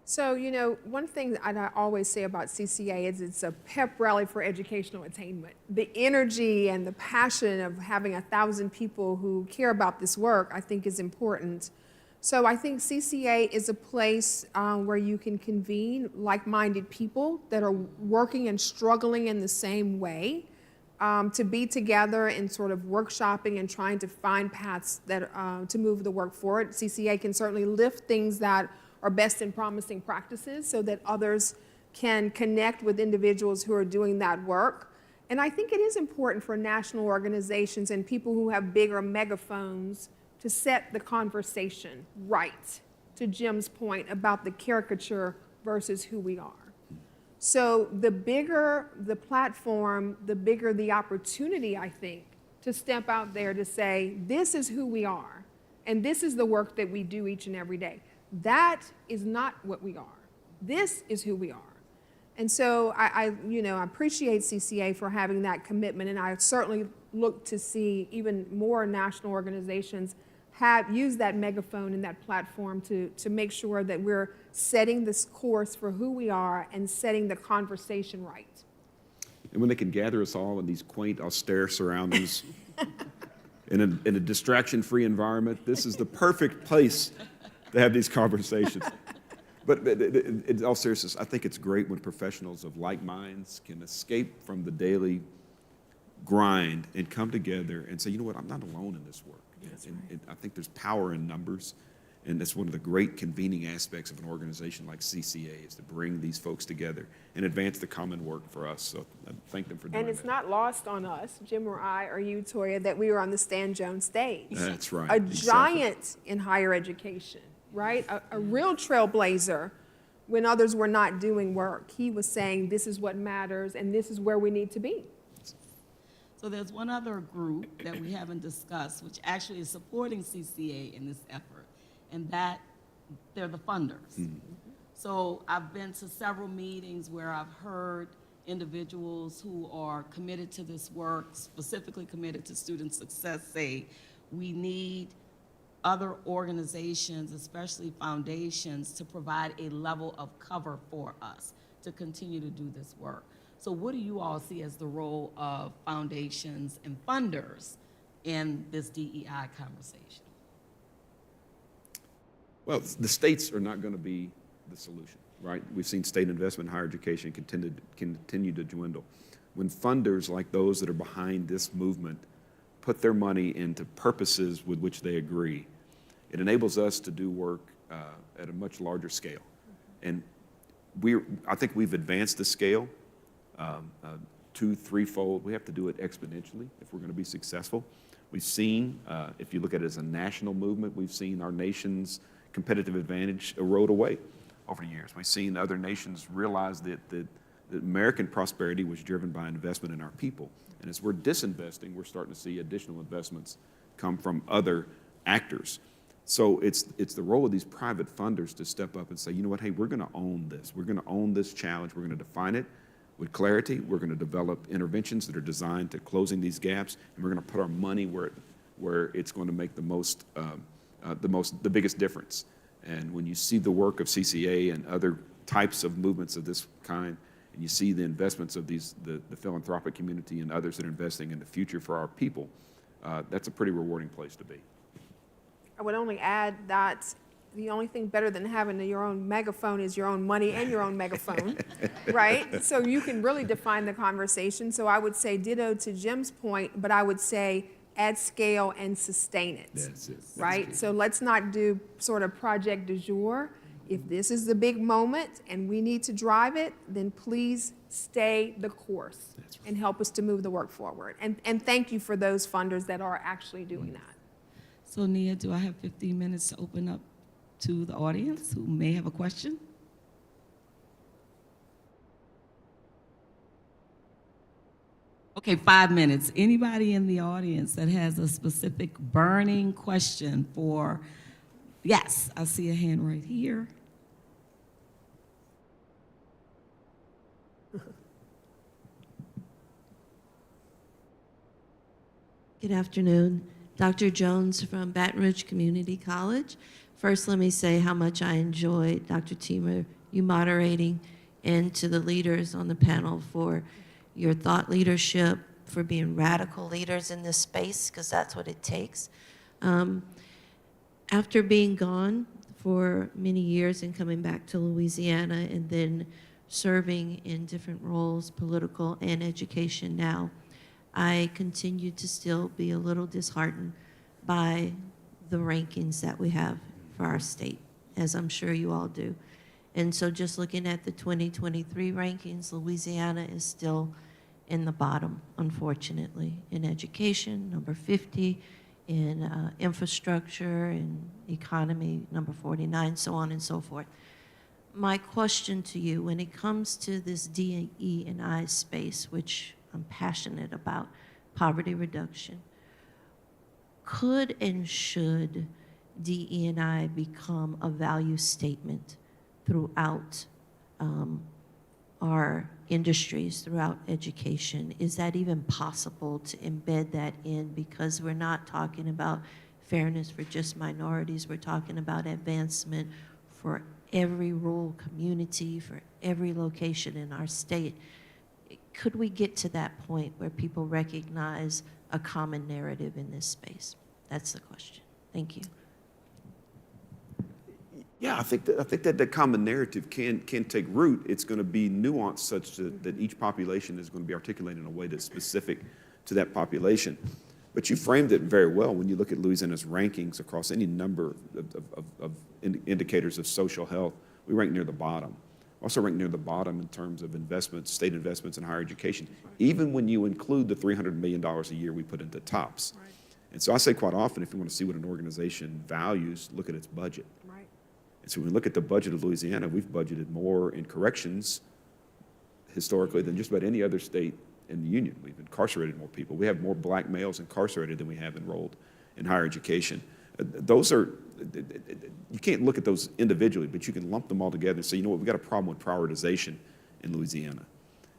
So, you know, one thing that I always say about CCA is it's a pep rally for educational attainment. The energy and the passion of having 1,000 people who care about this work, I think, is important. So I think CCA is a place where you can convene like-minded people that are working and struggling in the same way, to be together and sort of workshopping and trying to find paths that to move the work forward. CCA can certainly lift things that are best and promising practices so that others can connect with individuals who are doing that work. And I think it is important for national organizations and people who have bigger megaphones to set the conversation right, to Jim's point about the caricature versus who we are. So the bigger the platform, the bigger the opportunity, I think, to step out there to say, this is who we are, and this is the work that we do each and every day. That is not what we are. This is who we are. And so I appreciate CCA for having that commitment, and I certainly look to see even more national organizations use that megaphone and that platform to make sure that we're setting this course for who we are and setting the conversation right. And when they can gather us all in these quaint, austere surroundings, in a distraction-free environment, this is the perfect place to have these conversations. But in all seriousness, I think it's great when professionals of like minds can escape from the daily grind and come together and say, you know what, I'm not alone in this work. And I think there's power in numbers, and that's one of the great convening aspects of an organization like CCA, is to bring these folks together and advance the common work for us. So I thank them for doing that. And it's not lost on us, Jim or I or you, Toya, that we were on the Stan Jones stage. That's right. A Exactly. giant in higher education, right? A real trailblazer when others were not doing work. He was saying, this is what matters, and this is where we need to be. So there's one other group that we haven't discussed, which actually is supporting CCA in this effort, and that they're the funders. Mm-hmm. So I've been to several meetings where I've heard individuals who are committed to this work, specifically committed to student success, say we need other organizations, especially foundations, to provide a level of cover for us to continue to do this work. So what do you all see as the role of foundations and funders in this DEI conversation? Well, the states are not going to be the solution, right? We've seen state investment in higher education continue to dwindle. When funders like those that are behind this movement put their money into purposes with which they agree, it enables us to do work at a much larger scale. And I think we've advanced the scale two, threefold. We have to do it exponentially if we're going to be successful. We've seen, if you look at it as a national movement, we've seen our nation's competitive advantage erode away over the years. We've seen other nations realize that American prosperity was driven by investment in our people. And as we're disinvesting, we're starting to see additional investments come from other actors. So it's the role of these private funders to step up and say, you know what, hey, we're going to own this. We're going to own this challenge. We're going to define it with clarity. We're going to develop interventions that are designed to closing these gaps, and we're going to put our money where it's going to make the biggest difference. And when you see the work of CCA and other types of movements of this kind, and you see the investments of the philanthropic community and others that are investing in the future for our people, that's a pretty rewarding place to be. I would only add that the only thing better than having your own megaphone is your own money and your own megaphone, right? So you can really define the conversation. So I would say ditto to Jim's point, but I would say add scale and sustain it. That's it. That's right? key. So let's not do sort of project du jour. If this is the big moment and we need to drive it, then please stay the course and help us to move the work forward. And thank you for those funders that are actually doing that. So Nia, do I have 15 minutes to open up to the audience who may have a question? Okay, 5 minutes. Anybody in the audience that has a specific burning question for, yes, I see a hand right here. Good afternoon. Dr. Jones from Baton Rouge Community College. First, let me say how much I enjoyed, Dr. Teamer, you moderating, and to the leaders on the panel for your thought leadership, for being radical leaders in this space, because that's what it takes. After being gone for many years and coming back to Louisiana and then serving in different roles, political and education now, I continue to still be a little disheartened by the rankings that we have for our state, as I'm sure you all do. And so just looking at the 2023 rankings, Louisiana is still in the bottom, unfortunately, in education, number 50, in infrastructure and economy, number 49, so on and so forth. My question to you, when it comes to this DE&I space, which I'm passionate about, poverty reduction, could and should DE&I become a value statement throughout our industries throughout education. Is that even possible to embed that in? Because we're not talking about fairness for just minorities, we're talking about advancement for every rural community, for every location in our state. Could we get to that point where people recognize a common narrative in this space? That's the question. Thank you. Yeah, I think that the common narrative can take root. It's going to be nuanced such that each population is going to be articulated in a way that's specific to that population. But you framed it very well when you look at Louisiana's rankings across any number of indicators of social health. We rank near the bottom. Also rank near the bottom in terms of investments, state investments in higher education, even when you include the $300 million a year we put into TOPS. Right. And so I say quite often, if you want to see what an organization values, look at its budget. Right. And so when we look at the budget of Louisiana, we've budgeted more in corrections historically than just about any other state in the union. We've incarcerated more people. We have more black males incarcerated than we have enrolled in higher education. Those are, you can't look at those individually, but you can lump them all together and say, you know what, we've got a problem with prioritization in Louisiana.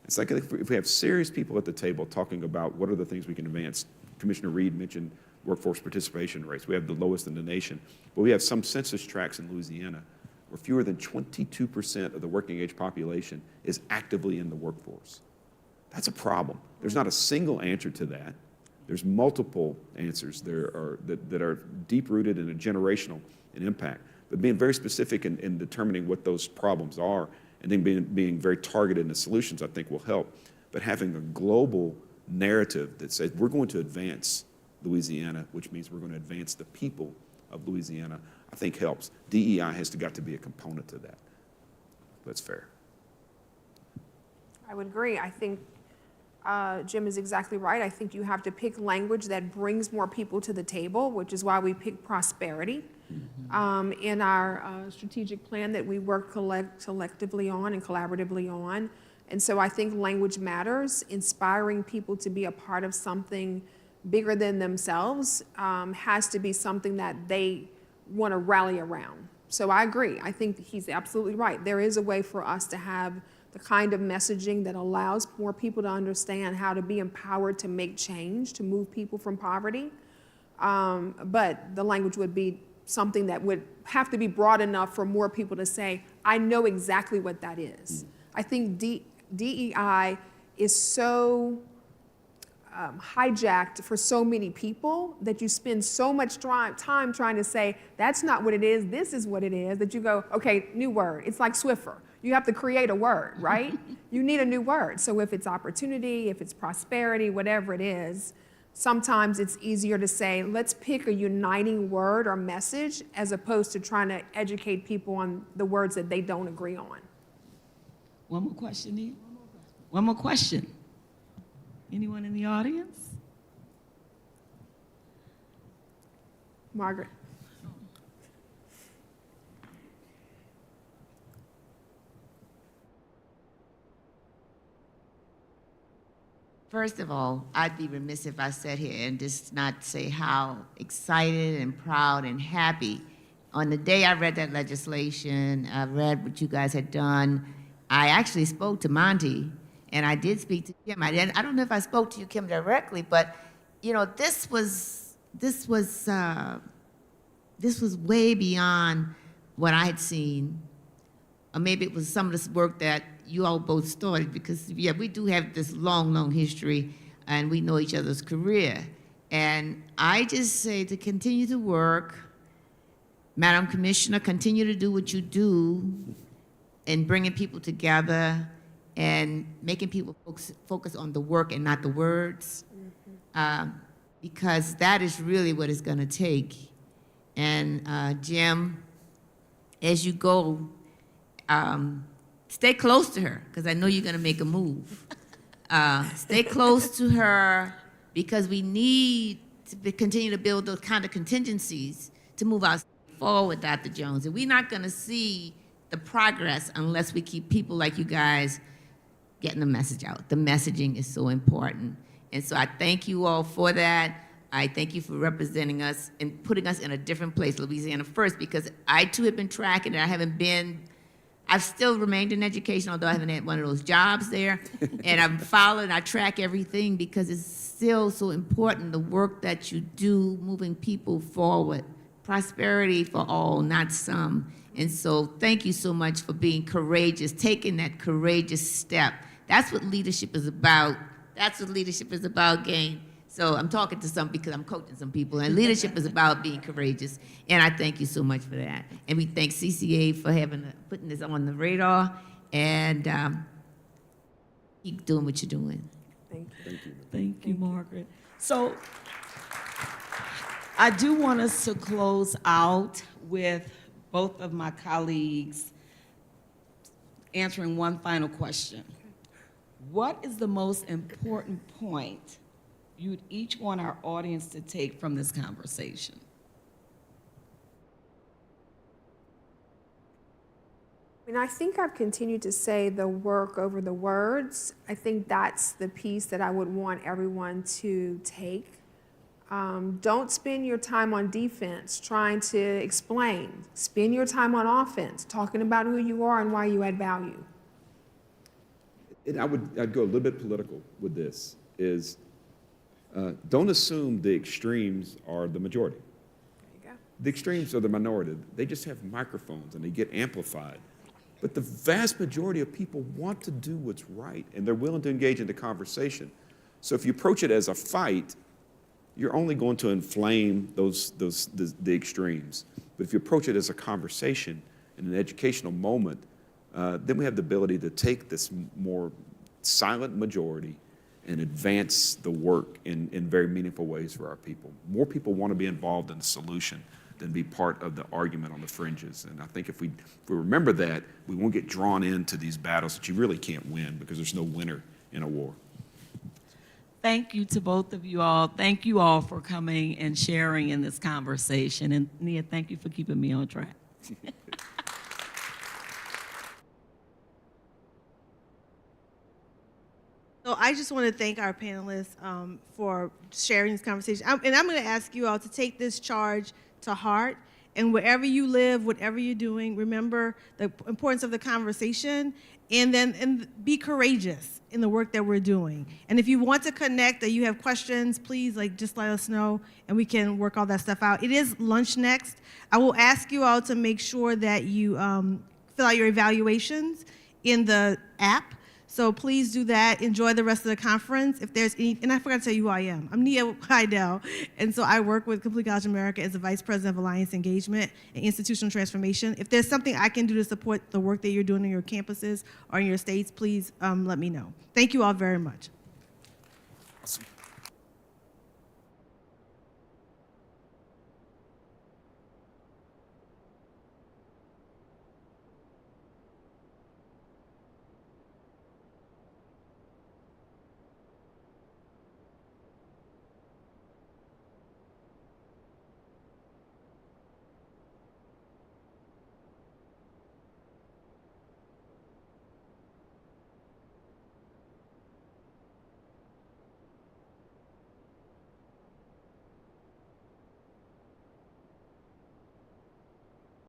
It's like if we have serious people at the table talking about what are the things we can advance. Commissioner Reed mentioned workforce participation rates. We have the lowest in the nation, but we have some census tracts in Louisiana where fewer than 22% of the working age population is actively in the workforce. That's a problem. There's not a single answer to that. There's multiple answers that are deep-rooted and generational in impact. But being very specific in determining what those problems are and then being very targeted in the solutions, I think, will help. But having a global narrative that says we're going to advance Louisiana, which means we're going to advance the people of Louisiana, I think helps. DEI has got to be a component to that. That's fair. I would agree. I think Jim is exactly right. I think you have to pick language that brings more people to the table, which is why we pick prosperity in our strategic plan that we work collectively on and collaboratively on. And so I think language matters. Inspiring people to be a part of something bigger than themselves has to be something that they want to rally around. So I agree. I think he's absolutely right. There is a way for us to have the kind of messaging that allows more people to understand how to be empowered to make change, to move people from poverty. But the language would be something that would have to be broad enough for more people to say, I know exactly what that is. I think DEI is so hijacked for so many people that you spend so much time trying to say, that's not what it is, this is what it is, that you go, okay, new word. It's like Swiffer. You have to create a word, right? You need a new word. So if it's opportunity, if it's prosperity, whatever it is, sometimes it's easier to say, let's pick a uniting word or message as opposed to trying to educate people on the words that they don't agree on. One more question, Eve? One more question. Anyone in the audience? Margaret. First of all, I'd be remiss if I sat here and just not say how excited and proud and happy. On the day I read that legislation, I read what you guys had done. I actually spoke to Monty, and I did speak to Kim. I don't know if I spoke to you, Kim, directly, but you know, this was way beyond what I had seen. Or maybe it was some of this work that you all both started, because yeah, we do have this long, long history, and we know each other's career. And I just say to continue to work, Madam Commissioner, continue to do what you do in bringing people together and making people focus on the work and not the words, because that is really what it's gonna take. And Jim, as you go, stay close to her, because I know you're gonna make a move. Stay close to her, because we need to continue to build those kind of contingencies to move us forward, Dr. Jones. And we're not gonna see the progress unless we keep people like you guys getting the message out. The messaging is so important. And so I thank you all for that. I thank you for representing us and putting us in a different place, Louisiana First, because I too have been tracking it. I I've still remained in education, although I haven't had one of those jobs there. And I'm following, I track everything because it's still so important, the work that you do, moving people forward. Prosperity for all, not some. And so thank you so much for being courageous, taking that courageous step. That's what leadership is about. That's what leadership is about, gang. So I'm talking to some because I'm coaching some people, and leadership is about being courageous. And I thank you so much for that. And we thank CCA for putting this on the radar, and keep doing what you're doing. Thank you. Thank you. Thank you, Margaret. So I do want us to close out with both of my colleagues answering one final question. What is the most important point you'd each want our audience to take from this conversation? And I think I've continued to say the work over the words. I think that's the piece that I would want everyone to take. Don't spend your time on defense trying to explain. Spend your time on offense, talking about who you are and why you add value. And I'd go a little bit political with this, is don't assume the extremes are the majority. There you go. The extremes are the minority. They just have microphones and they get amplified. But the vast majority of people want to do what's right, and they're willing to engage in the conversation. So if you approach it as a fight, you're only going to inflame the extremes. But if you approach it as a conversation and an educational moment, then we have the ability to take this more silent majority and advance the work in very meaningful ways for our people. More people want to be involved in the solution than be part of the argument on the fringes. And I think if we remember that, we won't get drawn into these battles that you really can't win, because there's no winner in a war. Thank you to both of you all. Thank you all for coming and sharing in this conversation. And Nia, thank you for keeping me on track. So I just want to thank our panelists for sharing this conversation. And I'm going to ask you all to take this charge to heart. And wherever you live, whatever you're doing, remember the importance of the conversation, and be courageous in the work that we're doing. And if you want to connect or you have questions, please just let us know and we can work all that stuff out. It is lunch next. I will ask you all to make sure that you fill out your evaluations in the app. So please do that. Enjoy the rest of the conference. If there's any, and I forgot to tell you who I am. I'm Nia Heidel, and so I work with Complete College America as the Vice President of Alliance Engagement and Institutional Transformation. If there's something I can do to support the work that you're doing in your campuses or in your states, please let me know. Thank you all very much. Awesome.